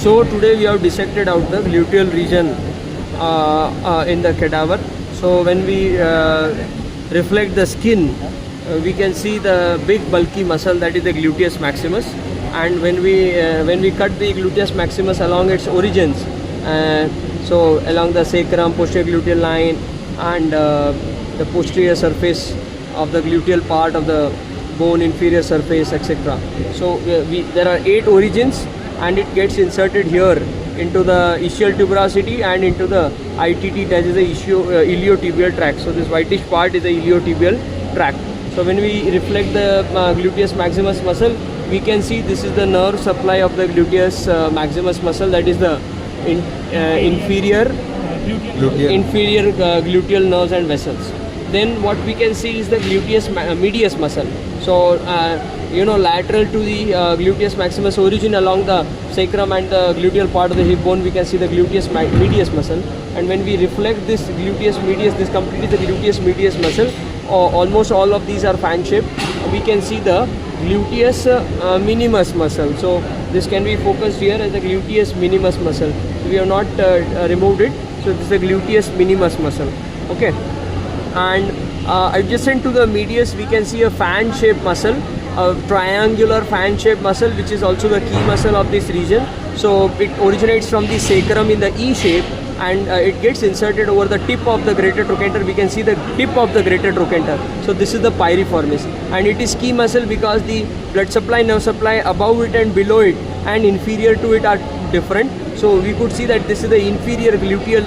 So today we have dissected out the gluteal region in the cadaver. So when we reflect the skin, we can see the big bulky muscle, that is the gluteus maximus. And when we cut the gluteus maximus along its origins, so along the sacrum, posterior gluteal line, and the posterior surface of the gluteal part of the bone, inferior surface, etc. So there are 8 origins, and it gets inserted here into the ischial tuberosity and into the ITT, that is the iliotibial tract. So this whitish part is the iliotibial tract. So when we reflect the gluteus maximus muscle, we can see this is the nerve supply of the gluteus maximus muscle, that is the inferior gluteal nerves and vessels. Then what we can see is the gluteus medius muscle. So lateral to the gluteus maximus origin along the sacrum and the gluteal part of the hip bone, we can see the gluteus medius muscle. And when we reflect this gluteus medius, this completely the gluteus medius muscle, almost all of these are fan shaped. We can see the gluteus minimus muscle. So this can be focused here as the gluteus minimus muscle. We have not removed it. So this is the gluteus minimus muscle. Okay. And adjacent to the medius, we can see a fan shaped muscle, a triangular fan shaped muscle, which is also the key muscle of this region. So it originates from the sacrum in the E shape, and it gets inserted over the tip of the greater trochanter. We can see the tip of the greater trochanter. So this is the piriformis, and it is key muscle because the blood supply, nerve supply above it and below it and inferior to it are different. So we could see that this is the inferior gluteal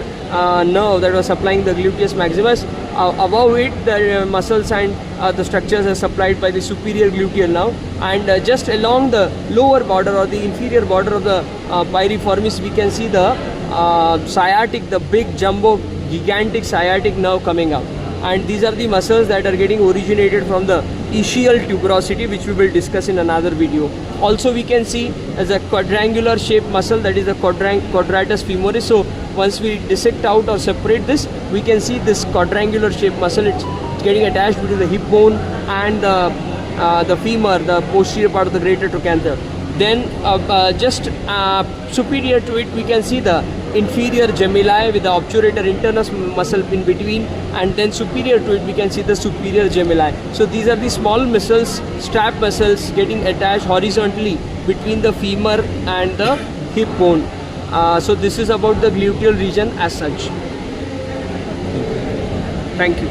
nerve that was supplying the gluteus maximus. Above it, the muscles and the structures are supplied by the superior gluteal nerve, and just along the lower border or the inferior border of the piriformis, we can see the sciatic, the big jumbo gigantic sciatic nerve coming out. And these are the muscles that are getting originated from the ischial tuberosity, which we will discuss in another video. Also we can see as a quadrangular shaped muscle, that is the quadratus femoris. So once we dissect out or separate this, we can see this quadrangular shaped muscle. It's getting attached between the hip bone and the femur, the posterior part of the greater trochanter. Then just superior to it, we can see the inferior gemelli with the obturator internus muscle in between, and then superior to it we can see the superior gemelli. So these are the small muscles, strap muscles, getting attached horizontally between the femur and the hip bone. So this is about the gluteal region as such. Thank you.